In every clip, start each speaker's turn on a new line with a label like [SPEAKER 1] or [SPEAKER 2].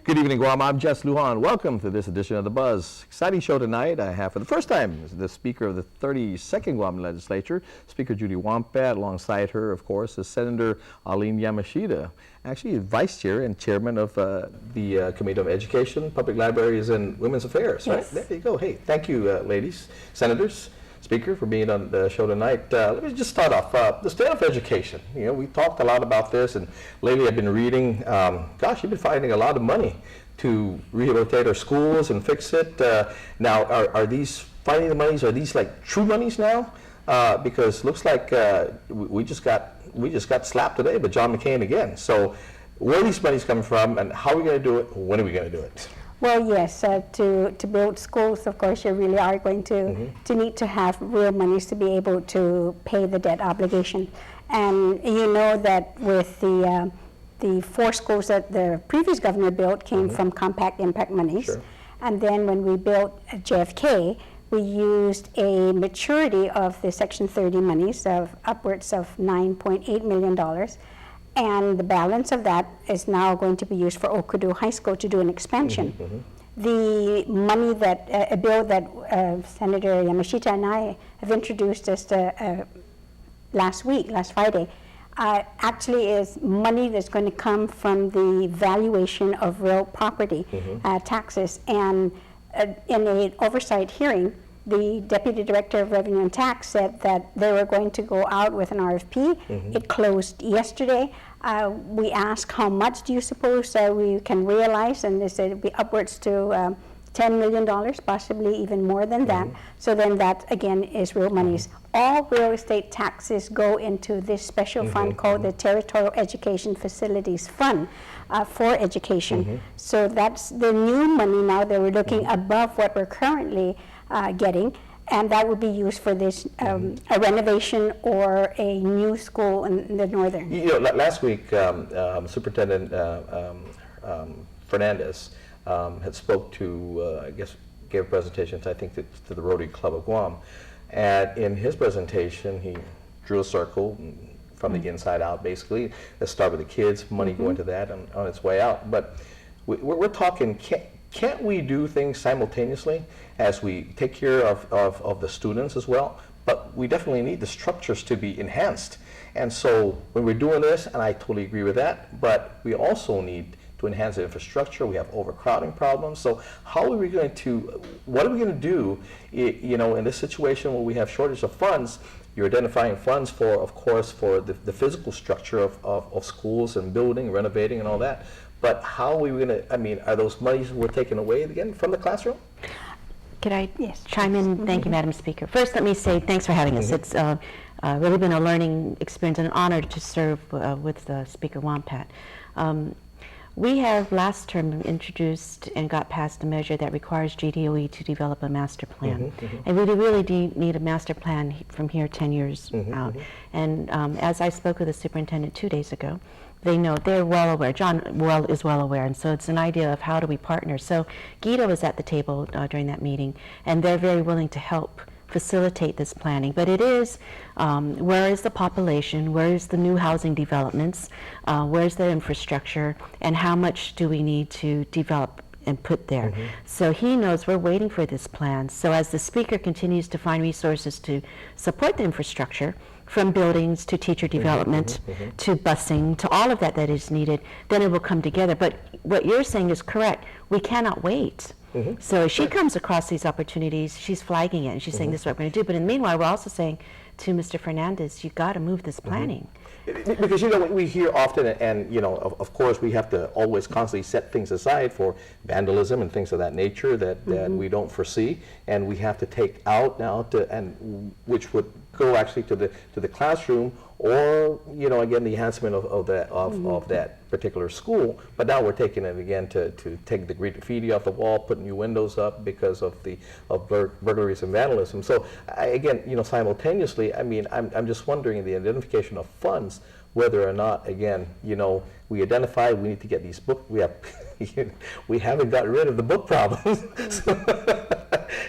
[SPEAKER 1] Good evening, Guam. I'm Jess Lujan. Welcome to this edition of The Buzz. Exciting show tonight. I have, for the first time, the Speaker of the 32nd Guam Legislature, Speaker Judi. Alongside her, of course, is Senator Aline Yamashita, actually Vice Chair and Chairman of the Committee of Education, Public Libraries, and Women's Affairs.
[SPEAKER 2] Yes.
[SPEAKER 1] Right? There you go. Hey, thank you, ladies, Senators, Speaker, for being on the show tonight. Let me just start off. The state of education. You know, we talked a lot about this, and lately I've been reading, gosh, you've been finding a lot of money to rehabilitate our schools and fix it. Now, are these finding the monies, are these like true monies now? Because looks like we just got slapped today by John McCain again. So where are these monies coming from, and how are we going to do it? When are we going to do it?
[SPEAKER 2] Well, yes, to build schools, of course, you really are going to need to have real monies to be able to pay the debt obligation. And you know that with the 4 schools that the previous governor built came from compact impact monies.
[SPEAKER 1] Sure.
[SPEAKER 2] And then when we built JFK, we used a maturity of the Section 30 monies of upwards of $9.8 million. And the balance of that is now going to be used for Okudu High School to do an expansion. The money that, a bill that Senator Yamashita and I have introduced just last Friday, actually is money that's going to come from the valuation of real property taxes. And in an oversight hearing, the Deputy Director of Revenue and Tax said that they were going to go out with an RFP. It closed yesterday. We asked, how much do you suppose we can realize? And they said it would be upwards to $10 million, possibly even more than that. So then that, again, is real monies. All real estate taxes go into this special fund called the Territorial Education Facilities Fund for education. So that's the new money now that we're looking above what we're currently getting, and that would be used for this a renovation or a new school in the northern.
[SPEAKER 1] You know, last week, Superintendent Fernandez had spoke to, I guess, gave a presentation, I think, to the Rotary Club of Guam. And in his presentation, he drew a circle from the inside out, basically. Let's start with the kids, money go into that on its way out. But we're talking, can't we do things simultaneously as we take care of the students as well? But we definitely need the structures to be enhanced. And so when we're doing this, and I totally agree with that, but we also need to enhance the infrastructure. We have overcrowding problems. So how are we going to, what are we going to do, you know, in this situation where we have shortage of funds? You're identifying funds for, of course, for the physical structure of schools and building, renovating and all that. But how are we going to, I mean, are those monies we're taking away again from the classroom?
[SPEAKER 3] Could I chime in? Thank you, Madam Speaker. First, let me say thanks for having us. It's really been a learning experience and an honor to serve with Speaker Wampat. We have last term introduced and got passed a measure that requires GDOE to develop a master plan. And we really do need a master plan from here 10 years out. And as I spoke with the superintendent 2 days ago, they know, they're well aware, John is well aware, and so it's an idea of how do we partner. So Guido was at the table during that meeting, and they're very willing to help facilitate this planning. But it is, where is the population, where is the new housing developments, where's the infrastructure, and how much do we need to develop and put there. So he knows we're waiting for this plan. So as the Speaker continues to find resources to support the infrastructure, from buildings to teacher development to busing to all of that is needed, then it will come together. But what you're saying is correct. We cannot wait. So as she comes across these opportunities, she's flagging it and she's saying this is what we're going to do. But in the meanwhile, we're also saying to Mr. Fernandez, you've got to move this planning.
[SPEAKER 1] Because, you know, we hear often, and, you know, of course, we have to always constantly set things aside for vandalism and things of that nature that we don't foresee, and we have to take out now, and which would go actually to the classroom, or, you know, again, the enhancement of that particular school. But now we're taking it again to take the graffiti off the wall, put new windows up because of burglaries and vandalism. So again, you know, simultaneously, I mean, I'm just wondering the identification of funds, whether or not, again, you know, we identify we need to get these books. We haven't gotten rid of the book problems.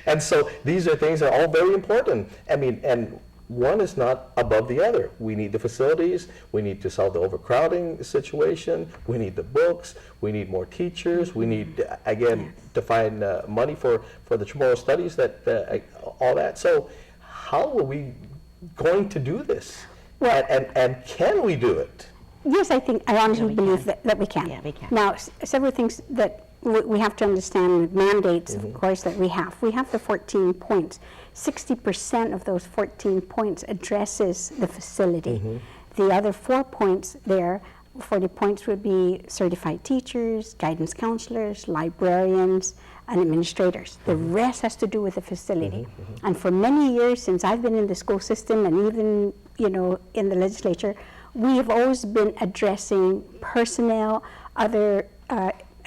[SPEAKER 1] And so these are things that are all very important. I mean, and one is not above the other. We need the facilities, we need to solve the overcrowding situation, we need the books, we need more teachers, we need, again, to find money for the tomorrow studies, that all that. So how are we going to do this?
[SPEAKER 2] Well,
[SPEAKER 1] and can we do it?
[SPEAKER 2] Yes, I honestly believe that we can.
[SPEAKER 3] Yeah, we can.
[SPEAKER 2] Now, several things that we have to understand with mandates, of course, that we have. We have the 14 points. 60% of those 14 points addresses the facility. The other 4 points there, 40 points would be certified teachers, guidance counselors, librarians, and administrators. The rest has to do with the facility. And for many years, since I've been in the school system and even, in the legislature, we have always been addressing personnel, other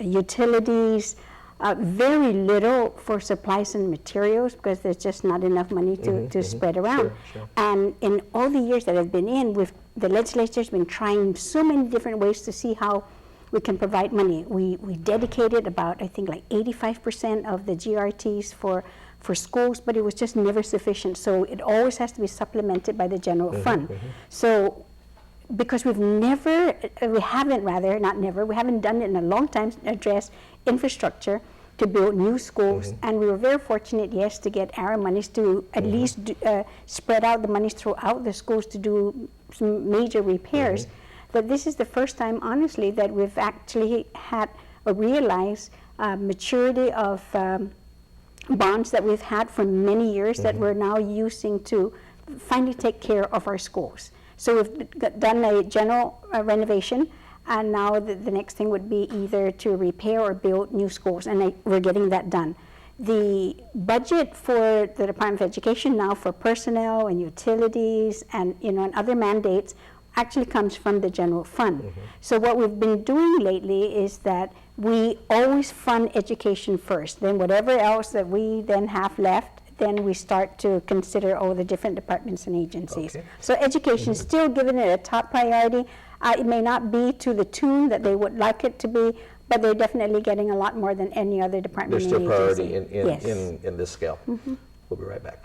[SPEAKER 2] utilities, very little for supplies and materials because there's just not enough money to spread around.
[SPEAKER 1] Sure.
[SPEAKER 2] And in all the years that I've been in, the legislature's been trying so many different ways to see how we can provide money. We dedicated about, I think, like 85% of the GRTs for schools, but it was just never sufficient. So it always has to be supplemented by the general fund. So because we haven't done it in a long time, address infrastructure to build new schools, and we were very fortunate, yes, to get our monies to at least spread out the monies throughout the schools to do some major repairs. That this is the first time, honestly, that we've actually had or realized maturity of bonds that we've had for many years that we're now using to finally take care of our schools. So we've done a general renovation, and now the next thing would be either to repair or build new schools, and we're getting that done. The budget for the Department of Education now for personnel and utilities and and other mandates actually comes from the general fund. So what we've been doing lately is that we always fund education first, then whatever else that we then have left, then we start to consider all the different departments and agencies. So education is still given it a top priority. It may not be to the tune that they would like it to be, but they're definitely getting a lot more than any other department
[SPEAKER 1] There's
[SPEAKER 2] and
[SPEAKER 1] still
[SPEAKER 2] agency.
[SPEAKER 1] priority in this scale. We'll be right back.